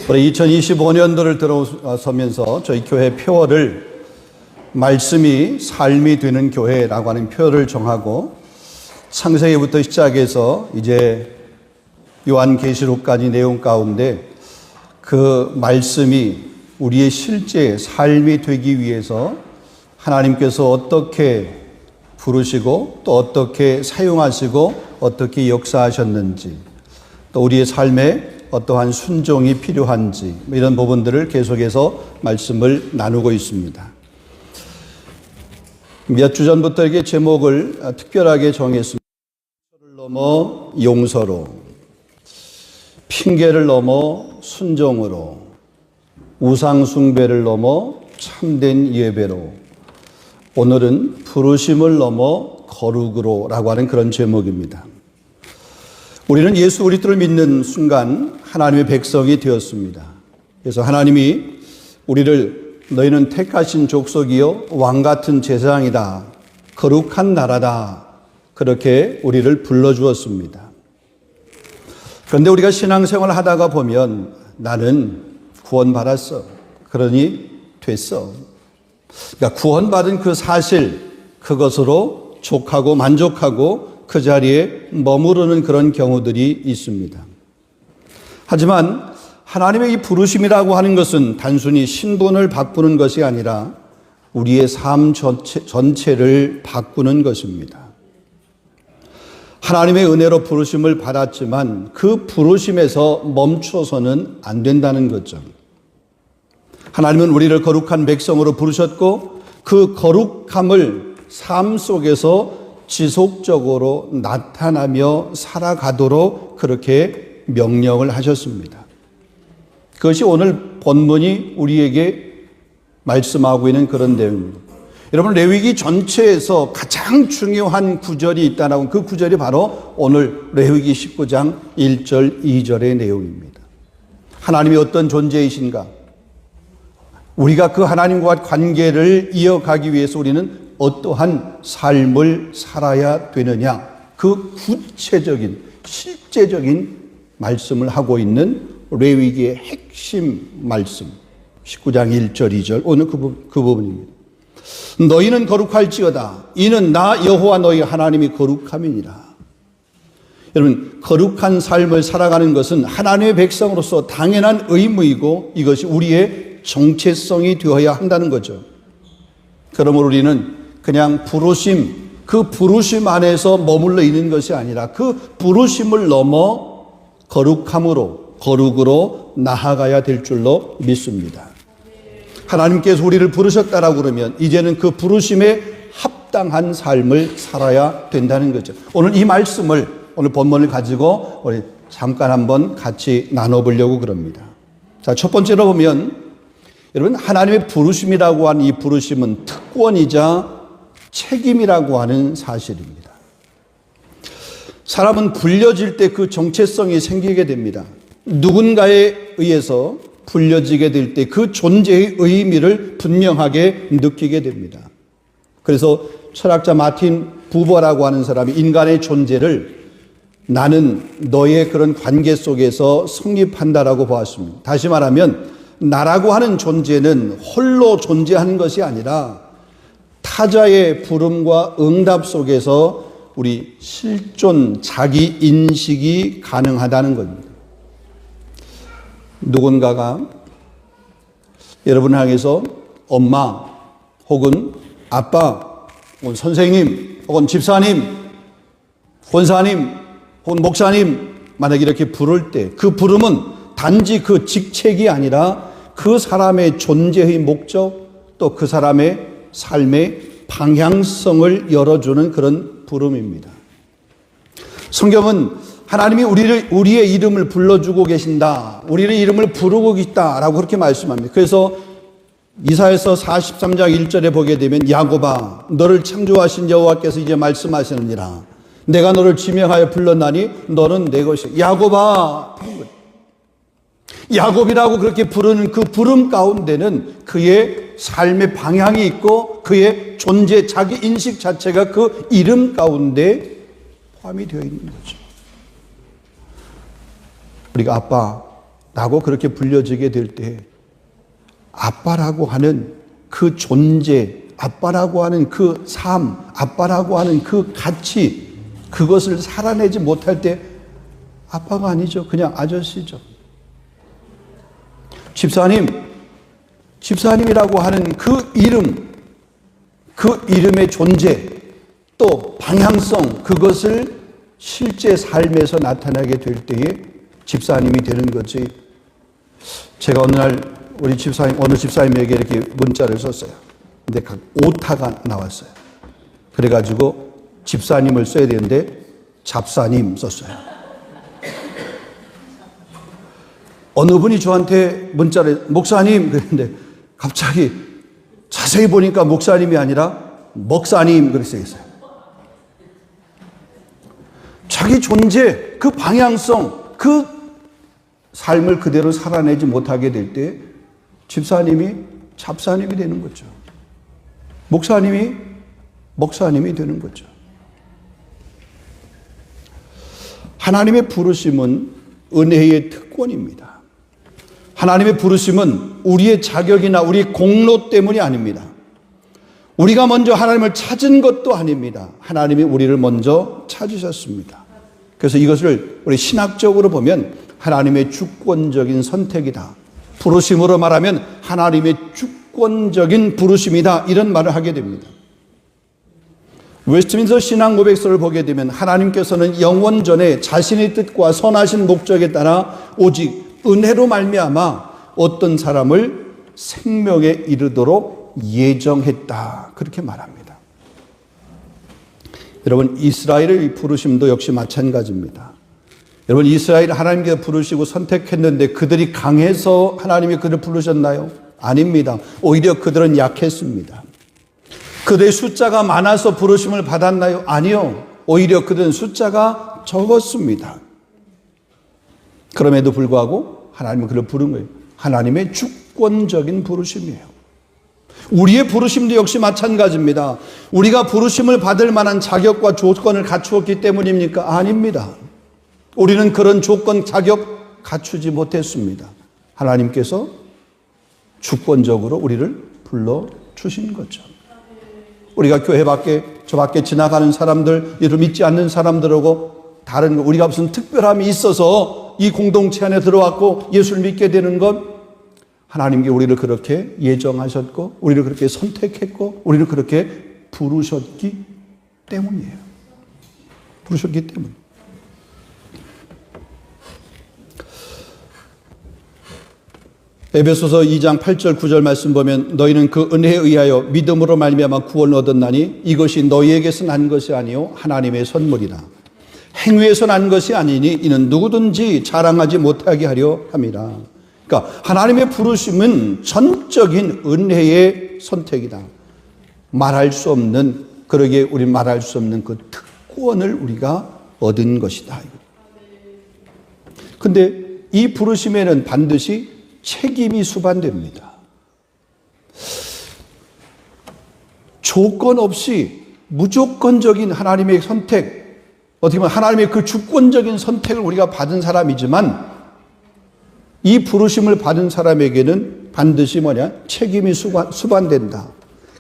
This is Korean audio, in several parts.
우리 2025년도를 들어서면서 저희 교회 표어를 말씀이 삶이 되는 교회라고 하는 표어를 정하고 창세기부터 시작해서 이제 요한계시록까지 내용 가운데 그 말씀이 우리의 실제 삶이 되기 위해서 하나님께서 어떻게 부르시고 또 어떻게 사용하시고 어떻게 역사하셨는지 또 우리의 삶에 어떠한 순종이 필요한지 이런 부분들을 계속해서 말씀을 나누고 있습니다. 몇 주 전부터 이렇게 제목을 특별하게 정했습니다. 를 넘어 용서로, 핑계를 넘어 순종으로, 우상 숭배를 넘어 참된 예배로, 오늘은 부르심을 넘어 거룩으로라고 하는 그런 제목입니다. 우리는 예수 그리스도를 믿는 순간 하나님의 백성이 되었습니다. 그래서 하나님이 우리를 너희는 택하신 족속이요 왕 같은 제사장이다, 거룩한 나라다, 그렇게 우리를 불러주었습니다. 그런데 우리가 신앙생활을 하다가 보면 나는 구원받았어, 그러니 됐어, 그러니까 구원받은 그 사실, 그것으로 족하고 만족하고 그 자리에 머무르는 그런 경우들이 있습니다. 하지만 하나님의 이 부르심이라고 하는 것은 단순히 신분을 바꾸는 것이 아니라 우리의 삶 전체를 바꾸는 것입니다. 하나님의 은혜로 부르심을 받았지만 그 부르심에서 멈춰서는 안 된다는 거죠. 하나님은 우리를 거룩한 백성으로 부르셨고 그 거룩함을 삶 속에서 지속적으로 나타나며 살아가도록 그렇게 명령을 하셨습니다. 그것이 오늘 본문이 우리에게 말씀하고 있는 그런 내용입니다. 여러분, 레위기 전체에서 가장 중요한 구절이 있다는 그 구절이 바로 오늘 레위기 19장 1절 2절의 내용입니다. 하나님이 어떤 존재이신가? 우리가 그 하나님과 관계를 이어가기 위해서 우리는 어떠한 삶을 살아야 되느냐, 그 구체적인 실제적인 말씀을 하고 있는 레위기의 핵심 말씀 19장 1절 2절 오늘 그 부분입니다. 너희는 거룩할지어다, 이는 나 여호와 너희 하나님이 거룩함이니라. 여러분, 거룩한 삶을 살아가는 것은 하나님의 백성으로서 당연한 의무이고 이것이 우리의 정체성이 되어야 한다는 거죠. 그러므로 우리는 그냥 부르심, 그 부르심 안에서 머물러 있는 것이 아니라 그 부르심을 넘어 거룩으로 나아가야 될 줄로 믿습니다. 하나님께서 우리를 부르셨다라고 그러면 이제는 그 부르심에 합당한 삶을 살아야 된다는 거죠. 오늘 이 말씀을, 오늘 본문을 가지고 우리 잠깐 한번 같이 나눠보려고 그럽니다. 자, 첫 번째로 보면 여러분, 하나님의 부르심이라고 하는 이 부르심은 특권이자 책임이라고 하는 사실입니다. 사람은 불려질 때 그 정체성이 생기게 됩니다. 누군가에 의해서 불려지게 될 때 그 존재의 의미를 분명하게 느끼게 됩니다. 그래서 철학자 마틴 부버라고 하는 사람이 인간의 존재를 나는 너의 그런 관계 속에서 성립한다라고 보았습니다. 다시 말하면 나라고 하는 존재는 홀로 존재하는 것이 아니라 타자의 부름과 응답 속에서 우리 실존, 자기 인식이 가능하다는 겁니다. 누군가가 여러분을 향해서 엄마 혹은 아빠 혹은 선생님 혹은 집사님, 권사님 혹은 목사님 만약에 이렇게 부를 때 그 부름은 단지 그 직책이 아니라 그 사람의 존재의 목적, 또 그 사람의 삶의 방향성을 열어주는 그런 부름입니다. 성경은 하나님이 우리의 이름을 불러주고 계신다, 우리의 이름을 부르고 있다라고 그렇게 말씀합니다. 그래서 이사야서 43장 1절에 보게 되면 야곱아, 너를 창조하신 여호와께서 이제 말씀하시느니라, 내가 너를 지명하여 불렀나니 너는 내 것이야. 야곱아, 야곱이라고 그렇게 부르는 그 부름 가운데는 그의 삶의 방향이 있고 그의 존재, 자기 인식 자체가 그 이름 가운데 포함이 되어 있는 거죠. 우리가 아빠, 라고 그렇게 불려지게 될 때 아빠라고 하는 그 존재, 아빠라고 하는 그 삶, 아빠라고 하는 그 가치, 그것을 살아내지 못할 때 아빠가 아니죠. 그냥 아저씨죠. 집사님이라고 하는 그 이름, 그 이름의 존재, 또 방향성, 그것을 실제 삶에서 나타나게 될 때에 집사님이 되는 거지. 제가 어느 날 어느 집사님에게 이렇게 문자를 썼어요. 근데 오타가 나왔어요. 그래가지고 집사님을 써야 되는데 잡사님 썼어요. 어느 분이 저한테 문자를 목사님 그랬는데 갑자기 자세히 보니까 목사님이 아니라 먹사님 그렇게 써있어요. 자기 존재, 그 방향성, 그 삶을 그대로 살아내지 못하게 될 때 집사님이 잡사님이 되는 거죠. 목사님이 먹사님이 되는 거죠. 하나님의 부르심은 은혜의 특권입니다. 하나님의 부르심은 우리의 자격이나 우리 공로 때문이 아닙니다. 우리가 먼저 하나님을 찾은 것도 아닙니다. 하나님이 우리를 먼저 찾으셨습니다. 그래서 이것을 우리 신학적으로 보면 하나님의 주권적인 선택이다. 부르심으로 말하면 하나님의 주권적인 부르심이다. 이런 말을 하게 됩니다. 웨스트민스터 신앙 고백서를 보게 되면 하나님께서는 영원 전에 자신의 뜻과 선하신 목적에 따라 오직 은혜로 말미암아 어떤 사람을 생명에 이르도록 예정했다. 그렇게 말합니다. 여러분, 이스라엘의 부르심도 역시 마찬가지입니다. 여러분, 이스라엘 하나님께서 부르시고 선택했는데 그들이 강해서 하나님이 그들을 부르셨나요? 아닙니다. 오히려 그들은 약했습니다. 그들의 숫자가 많아서 부르심을 받았나요? 아니요. 오히려 그들은 숫자가 적었습니다. 그럼에도 불구하고 하나님은 그를 부른 거예요. 하나님의 주권적인 부르심이에요. 우리의 부르심도 역시 마찬가지입니다. 우리가 부르심을 받을 만한 자격과 조건을 갖추었기 때문입니까? 아닙니다. 우리는 그런 조건, 자격 갖추지 못했습니다. 하나님께서 주권적으로 우리를 불러주신 거죠. 우리가 교회 밖에, 저 밖에 지나가는 사람들, 이를 믿지 않는 사람들하고 다른 거, 우리가 무슨 특별함이 있어서 이 공동체 안에 들어왔고 예수를 믿게 되는 것, 하나님께 우리를 그렇게 예정하셨고, 우리를 그렇게 선택했고, 우리를 그렇게 부르셨기 때문이에요. 부르셨기 때문. 에베소서 2장 8절 9절 말씀 보면 너희는 그 은혜에 의하여 믿음으로 말미암아 구원을 얻었나니 이것이 너희에게서 난 것이 아니요 하나님의 선물이라. 행위에서 난 것이 아니니 이는 누구든지 자랑하지 못하게 하려 함이라. 그러니까 하나님의 부르심은 전적인 은혜의 선택이다. 말할 수 없는, 그러기에 우리 말할 수 없는 그 특권을 우리가 얻은 것이다. 그런데 이 부르심에는 반드시 책임이 수반됩니다. 조건 없이 무조건적인 하나님의 선택, 어떻게 보면 하나님의 그 주권적인 선택을 우리가 받은 사람이지만 이 부르심을 받은 사람에게는 반드시 책임이 수반된다.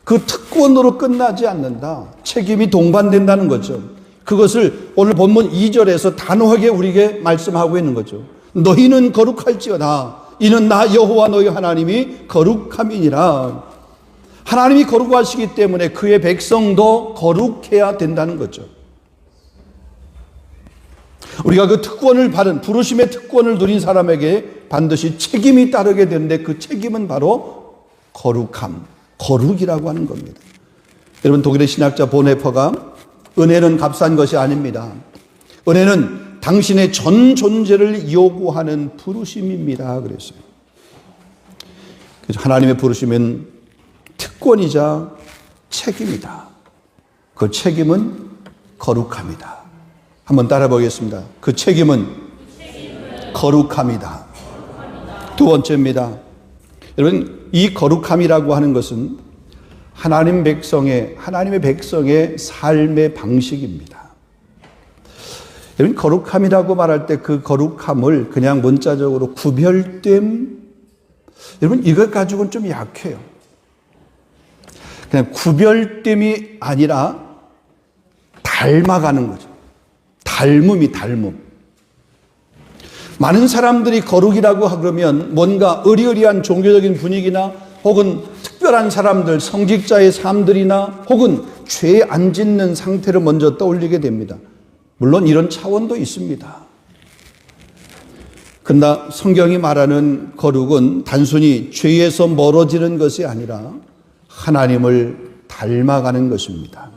그 특권으로 끝나지 않는다. 책임이 동반된다는 거죠. 그것을 오늘 본문 2절에서 단호하게 우리에게 말씀하고 있는 거죠. 너희는 거룩할지어다. 이는 나 여호와 너희 하나님이 거룩함이니라. 하나님이 거룩하시기 때문에 그의 백성도 거룩해야 된다는 거죠. 우리가 그 특권을 받은, 부르심의 특권을 누린 사람에게 반드시 책임이 따르게 되는데 그 책임은 바로 거룩함, 거룩이라고 하는 겁니다. 여러분, 독일의 신학자 보네퍼가 은혜는 값싼 것이 아닙니다. 은혜는 당신의 전 존재를 요구하는 부르심입니다. 그랬어요. 그래서 하나님의 부르심은 특권이자 책임이다. 그 책임은 거룩함이다. 한번 따라 보겠습니다. 그 책임은 거룩함이다. 두 번째입니다. 여러분, 이 거룩함이라고 하는 것은 하나님의 백성의 삶의 방식입니다. 여러분, 거룩함이라고 말할 때 그 거룩함을 그냥 문자적으로 구별됨, 여러분, 이것 가지고는 좀 약해요. 그냥 구별됨이 아니라 닮아가는 거죠. 닮음. 많은 사람들이 거룩이라고 그러면 뭔가 의리의리한 종교적인 분위기나 혹은 특별한 사람들, 성직자의 삶들이나 혹은 죄 안 짓는 상태를 먼저 떠올리게 됩니다. 물론 이런 차원도 있습니다. 그러나 성경이 말하는 거룩은 단순히 죄에서 멀어지는 것이 아니라 하나님을 닮아가는 것입니다.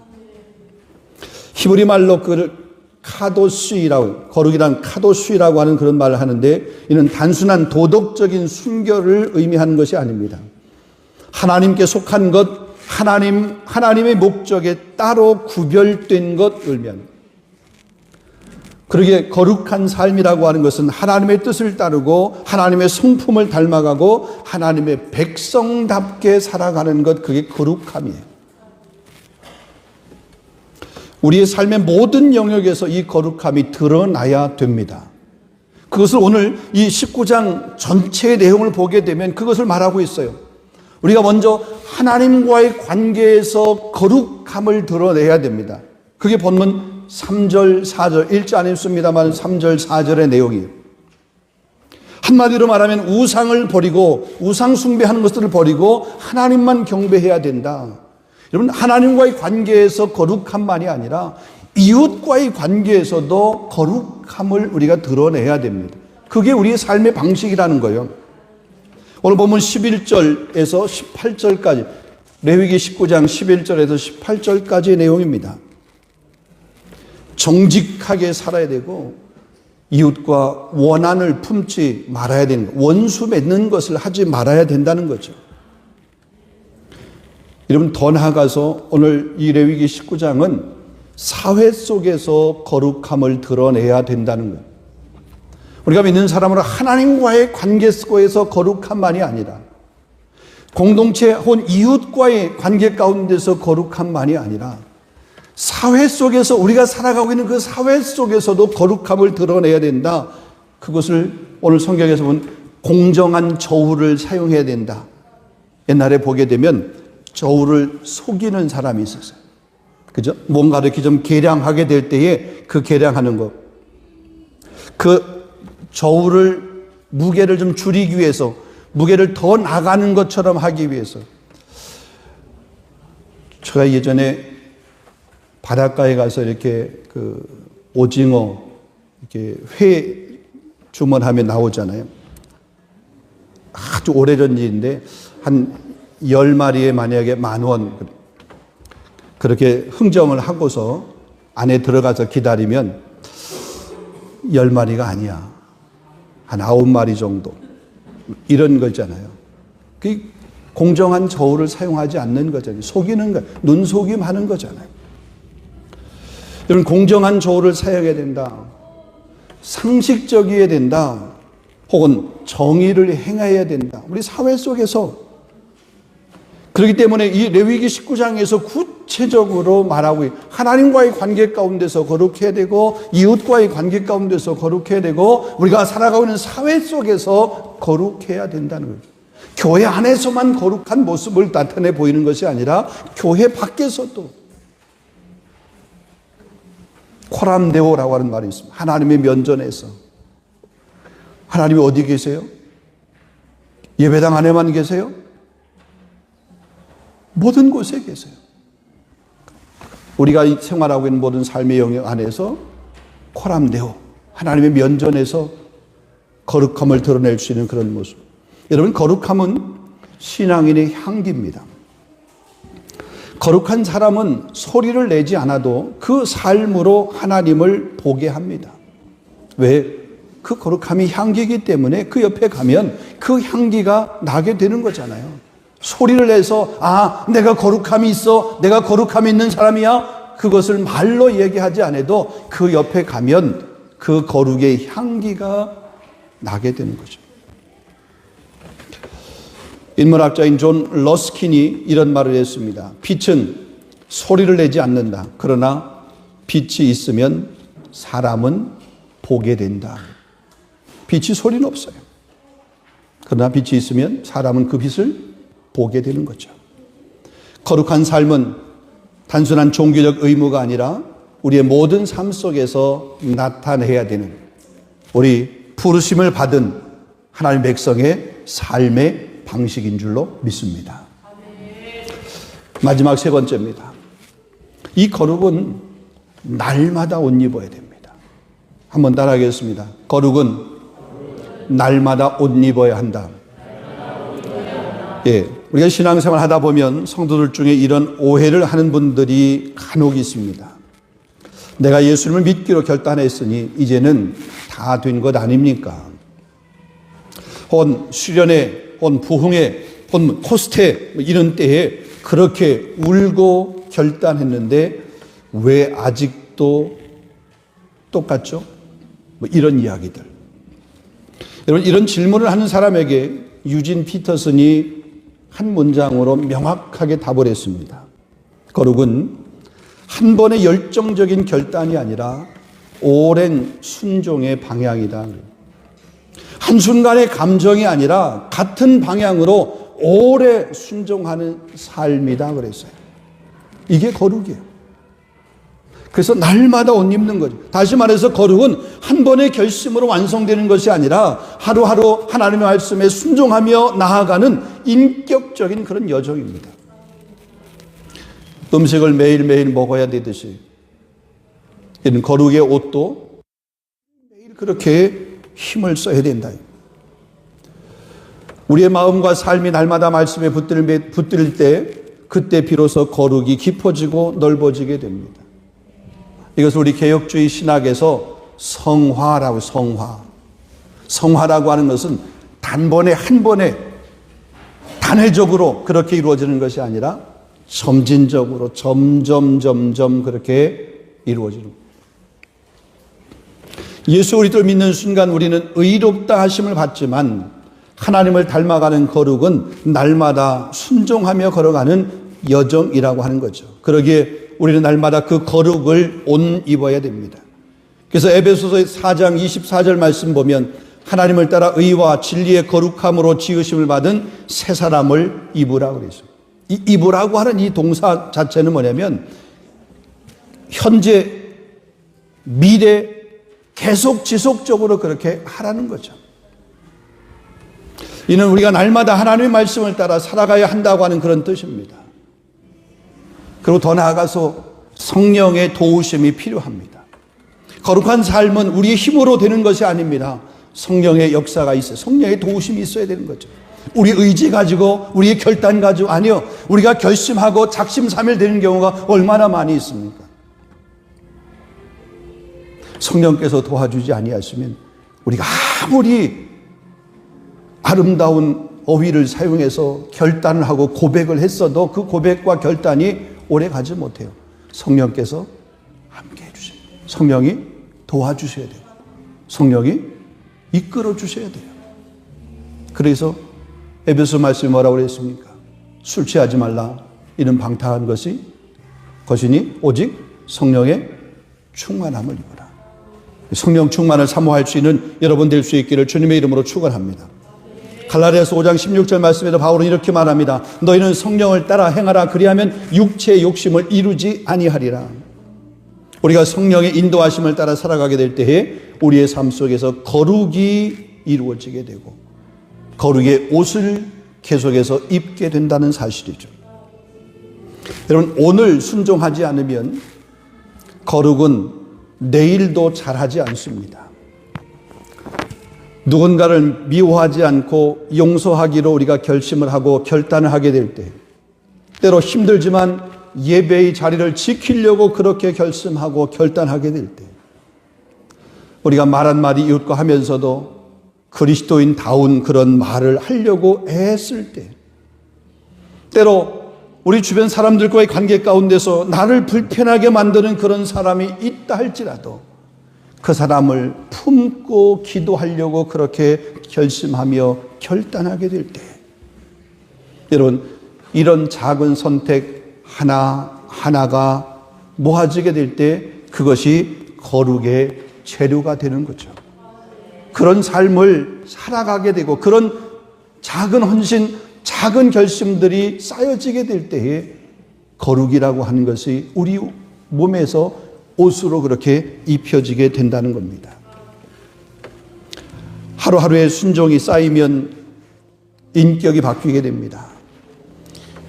히브리 말로 그를 카도스이라고, 거룩이란 카도스이라고 하는 그런 말을 하는데, 이는 단순한 도덕적인 순결을 의미하는 것이 아닙니다. 하나님께 속한 것, 하나님의 목적에 따로 구별된 것 의미합니다. 그러게 거룩한 삶이라고 하는 것은 하나님의 뜻을 따르고 하나님의 성품을 닮아가고 하나님의 백성답게 살아가는 것, 그게 거룩함이에요. 우리의 삶의 모든 영역에서 이 거룩함이 드러나야 됩니다. 그것을 오늘 이 19장 전체의 내용을 보게 되면 그것을 말하고 있어요. 우리가 먼저 하나님과의 관계에서 거룩함을 드러내야 됩니다. 그게 본문 3절, 4절, 읽지 않습니다만 3절, 4절의 내용이에요. 한마디로 말하면 우상을 버리고 우상 숭배하는 것들을 버리고 하나님만 경배해야 된다. 여러분, 하나님과의 관계에서 거룩함만이 아니라 이웃과의 관계에서도 거룩함을 우리가 드러내야 됩니다. 그게 우리의 삶의 방식이라는 거예요. 오늘 보면 11절에서 18절까지, 레위기 19장 11절에서 18절까지의 내용입니다. 정직하게 살아야 되고 이웃과 원한을 품지 말아야 되는 것, 원수 맺는 것을 하지 말아야 된다는 거죠. 여러분, 더 나아가서 오늘 이 레위기 19장은 사회 속에서 거룩함을 드러내야 된다는 거예요. 우리가 믿는 사람으로 하나님과의 관계 속에서 거룩함만이 아니라 공동체 혹은 이웃과의 관계 가운데서 거룩함만이 아니라 사회 속에서 우리가 살아가고 있는 그 사회 속에서도 거룩함을 드러내야 된다. 그것을 오늘 성경에서 본 공정한 저울을 사용해야 된다. 옛날에 보게 되면 저울을 속이는 사람이 있었어요. 그죠? 뭔가를 이렇게 좀 계량하게 될 때에 그 계량하는 것. 그 저울을 무게를 좀 줄이기 위해서, 무게를 더 나가는 것처럼 하기 위해서. 제가 예전에 바닷가에 가서 이렇게 그 오징어, 이렇게 회 주문하면 나오잖아요. 아주 오래전 일인데, 한 10마리에 만약에 10,000원, 그렇게 흥정을 하고서 안에 들어가서 기다리면 10마리가 아니야. 한 9마리 정도. 이런 거잖아요. 그 공정한 저울을 사용하지 않는 거잖아요. 속이는 거, 눈속임 하는 거잖아요. 여러분, 공정한 저울을 사용해야 된다. 상식적이어야 된다. 혹은 정의를 행해야 된다. 우리 사회 속에서. 그렇기 때문에 이 레위기 19장에서 구체적으로 말하고 하나님과의 관계 가운데서 거룩해야 되고 이웃과의 관계 가운데서 거룩해야 되고 우리가 살아가고 있는 사회 속에서 거룩해야 된다는 거예요. 교회 안에서만 거룩한 모습을 나타내 보이는 것이 아니라 교회 밖에서도. 코람데오라고 하는 말이 있습니다. 하나님의 면전에서. 하나님이 어디 계세요? 예배당 안에만 계세요? 모든 곳에 계세요. 우리가 생활하고 있는 모든 삶의 영역 안에서 코람데오, 하나님의 면전에서 거룩함을 드러낼 수 있는 그런 모습. 여러분, 거룩함은 신앙인의 향기입니다. 거룩한 사람은 소리를 내지 않아도 그 삶으로 하나님을 보게 합니다. 왜? 그 거룩함이 향기이기 때문에 그 옆에 가면 그 향기가 나게 되는 거잖아요. 소리를 내서 내가 거룩함이 있어, 내가 거룩함이 있는 사람이야, 그것을 말로 얘기하지 않아도 그 옆에 가면 그 거룩의 향기가 나게 되는 거죠. 인문학자인 존 러스킨이 이런 말을 했습니다. 빛은 소리를 내지 않는다. 그러나 빛이 있으면 사람은 보게 된다. 빛이 소리는 없어요. 그러나 빛이 있으면 사람은 그 빛을 보게 되는 거죠. 거룩한 삶은 단순한 종교적 의무가 아니라 우리의 모든 삶 속에서 나타내야 되는 우리 부르심을 받은 하나님의 백성의 삶의 방식인 줄로 믿습니다. 마지막 세 번째입니다. 이 거룩은 날마다 옷 입어야 됩니다. 한번 따라하겠습니다. 거룩은 날마다 옷 입어야 한다. 예, 우리가 신앙생활 하다 보면 성도들 중에 이런 오해를 하는 분들이 간혹 있습니다. 내가 예수님을 믿기로 결단했으니 이제는 다 된 것 아닙니까? 혹은 수련회, 혹은 부흥회, 혹은 코스태 이런 때에 그렇게 울고 결단했는데 왜 아직도 똑같죠? 뭐 이런 이야기들. 여러분, 이런 질문을 하는 사람에게 유진 피터슨이 한 문장으로 명확하게 답을 했습니다. 거룩은 한 번의 열정적인 결단이 아니라 오랜 순종의 방향이다. 한순간의 감정이 아니라 같은 방향으로 오래 순종하는 삶이다 그랬어요. 이게 거룩이에요. 그래서 날마다 옷 입는 거죠. 다시 말해서 거룩은 한 번의 결심으로 완성되는 것이 아니라 하루하루 하나님의 말씀에 순종하며 나아가는 인격적인 그런 여정입니다. 음식을 매일매일 먹어야 되듯이 이런 거룩의 옷도 매일 그렇게 힘을 써야 된다. 우리의 마음과 삶이 날마다 말씀에 붙들 때 그때 비로소 거룩이 깊어지고 넓어지게 됩니다. 이것을 우리 개혁주의 신학에서 성화라고 성화라고 하는 것은 단번에 한 번에 단회적으로 그렇게 이루어지는 것이 아니라 점진적으로 점점 그렇게 이루어지는 거예요. 예수 그리스도를 믿는 순간 우리는 의롭다 하심을 받지만 하나님을 닮아가는 거룩은 날마다 순종하며 걸어가는 여정이라고 하는 거죠. 그러기에 우리는 날마다 그 거룩을 옷 입어야 됩니다. 그래서 에베소서 4장 24절 말씀 보면 하나님을 따라 의와 진리의 거룩함으로 지으심을 받은 새 사람을 입으라고 그랬어요. 이 입으라고 하는 이 동사 자체는 뭐냐면 현재, 미래, 계속 지속적으로 그렇게 하라는 거죠. 이는 우리가 날마다 하나님의 말씀을 따라 살아가야 한다고 하는 그런 뜻입니다. 그리고 더 나아가서 성령의 도우심이 필요합니다. 거룩한 삶은 우리의 힘으로 되는 것이 아닙니다. 성령의 역사가 있어요. 성령의 도우심이 있어야 되는 거죠. 우리 의지 가지고, 우리의 결단 가지고, 아니요. 우리가 결심하고 작심삼일되는 경우가 얼마나 많이 있습니까? 성령께서 도와주지 아니하시면 우리가 아무리 아름다운 어휘를 사용해서 결단을 하고 고백을 했어도 그 고백과 결단이 오래 가지 못해요. 성령께서 함께 해주십니다. 성령이 도와주셔야 돼요. 성령이 이끌어 주셔야 돼요. 그래서 에베소 말씀이 뭐라고 그랬습니까? 술 취하지 말라. 이는 방탕한 것이니 오직 성령의 충만함을 입어라. 성령 충만을 사모할 수 있는 여러분 될 수 있기를 주님의 이름으로 축원합니다. 갈라디아서 5장 16절 말씀에도 바울은 이렇게 말합니다. 너희는 성령을 따라 행하라. 그리하면 육체의 욕심을 이루지 아니하리라. 우리가 성령의 인도하심을 따라 살아가게 될 때에 우리의 삶 속에서 거룩이 이루어지게 되고 거룩의 옷을 계속해서 입게 된다는 사실이죠. 여러분, 오늘 순종하지 않으면 거룩은 내일도 잘하지 않습니다. 누군가를 미워하지 않고 용서하기로 우리가 결심을 하고 결단을 하게 될 때, 때로 힘들지만 예배의 자리를 지키려고 그렇게 결심하고 결단하게 될 때, 우리가 말 한마디 이웃과 하면서도 그리스도인다운 그런 말을 하려고 애쓸 때, 때로 우리 주변 사람들과의 관계 가운데서 나를 불편하게 만드는 그런 사람이 있다 할지라도 그 사람을 품고 기도하려고 그렇게 결심하며 결단하게 될 때, 여러분, 이런 작은 선택 하나하나가 모아지게 될 때 그것이 거룩의 재료가 되는 거죠. 그런 삶을 살아가게 되고 그런 작은 헌신, 작은 결심들이 쌓여지게 될 때에 거룩이라고 하는 것이 우리 몸에서 옷으로 그렇게 입혀지게 된다는 겁니다. 하루하루의 순종이 쌓이면 인격이 바뀌게 됩니다.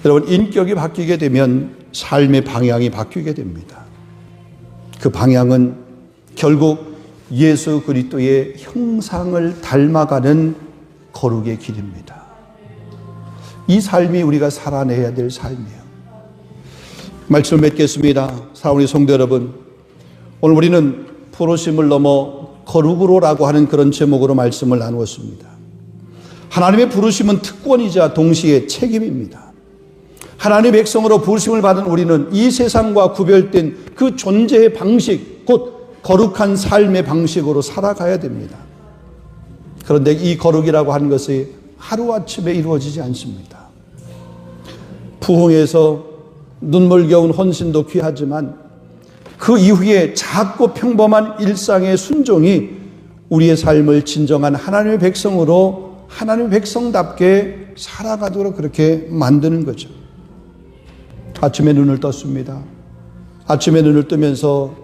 여러분, 인격이 바뀌게 되면 삶의 방향이 바뀌게 됩니다. 그 방향은 결국 예수 그리스도의 형상을 닮아가는 거룩의 길입니다. 이 삶이 우리가 살아내야 될 삶이에요. 말씀을 맺겠습니다. 사랑하는 성도 여러분, 오늘 우리는 부르심을 넘어 거룩으로라고 하는 그런 제목으로 말씀을 나누었습니다. 하나님의 부르심은 특권이자 동시에 책임입니다. 하나님의 백성으로 부르심을 받은 우리는 이 세상과 구별된 그 존재의 방식, 곧 거룩한 삶의 방식으로 살아가야 됩니다. 그런데 이 거룩이라고 하는 것이 하루아침에 이루어지지 않습니다. 부흥에서 눈물겨운 헌신도 귀하지만 그 이후에 작고 평범한 일상의 순종이 우리의 삶을 진정한 하나님의 백성으로 하나님의 백성답게 살아가도록 그렇게 만드는 거죠. 아침에 눈을 떴습니다. 아침에 눈을 뜨면서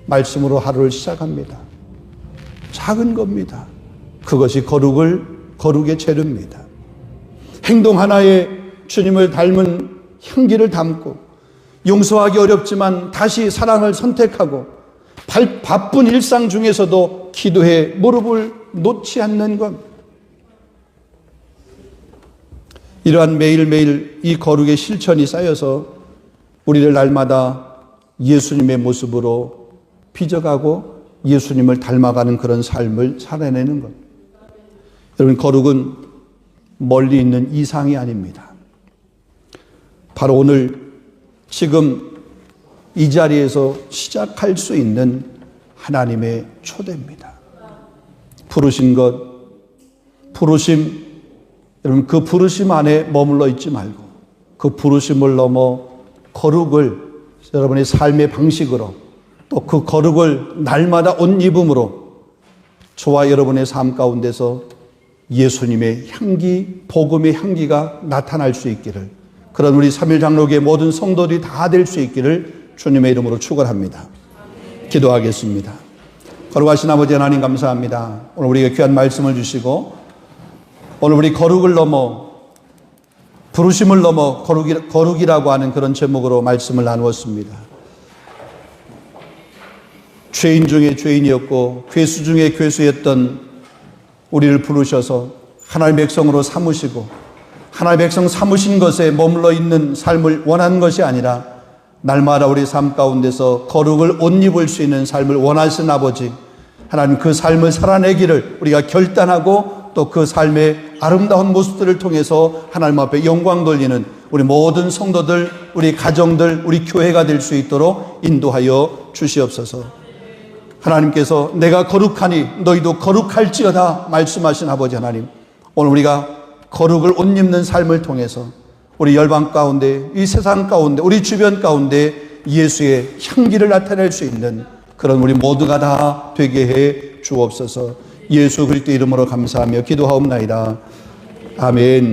말씀으로 하루를 시작합니다. 작은 겁니다. 그것이 거룩의 재료입니다. 행동 하나에 주님을 닮은 향기를 담고 용서하기 어렵지만 다시 사랑을 선택하고 바쁜 일상 중에서도 기도해 무릎을 놓지 않는 것. 이러한 매일매일 이 거룩의 실천이 쌓여서 우리를 날마다 예수님의 모습으로 빚어가고 예수님을 닮아가는 그런 삶을 살아내는 것. 여러분, 거룩은 멀리 있는 이상이 아닙니다. 바로 오늘 지금 이 자리에서 시작할 수 있는 하나님의 초대입니다. 부르신 것, 부르심, 여러분 그 부르심 안에 머물러 있지 말고 그 부르심을 넘어 거룩을 여러분의 삶의 방식으로 또 그 거룩을 날마다 옷 입음으로 저와 여러분의 삶 가운데서 예수님의 향기, 복음의 향기가 나타날 수 있기를, 그런 우리 3일 장로교의 모든 성도들이 다 될 수 있기를 주님의 이름으로 축원합니다. 기도하겠습니다. 거룩하신 아버지 하나님 감사합니다. 오늘 우리에게 귀한 말씀을 주시고 오늘 우리 거룩을 넘어 부르심을 넘어 거룩이라고 하는 그런 제목으로 말씀을 나누었습니다. 죄인 중에 죄인이었고 괴수 중에 괴수였던 우리를 부르셔서 하나님의 백성으로 삼으시고 하나님의 백성 삼으신 것에 머물러 있는 삶을 원하는 것이 아니라 날마다 우리 삶 가운데서 거룩을 옷 입을 수 있는 삶을 원하시는 아버지 하나님, 그 삶을 살아내기를 우리가 결단하고 또 그 삶의 아름다운 모습들을 통해서 하나님 앞에 영광 돌리는 우리 모든 성도들, 우리 가정들, 우리 교회가 될 수 있도록 인도하여 주시옵소서. 하나님께서 내가 거룩하니 너희도 거룩할지어다 말씀하신 아버지 하나님, 오늘 우리가 거룩을 옷 입는 삶을 통해서 우리 열방 가운데, 이 세상 가운데, 우리 주변 가운데 예수의 향기를 나타낼 수 있는 그런 우리 모두가 다 되게 해 주옵소서. 예수 그리스도 이름으로 감사하며 기도하옵나이다. 아멘.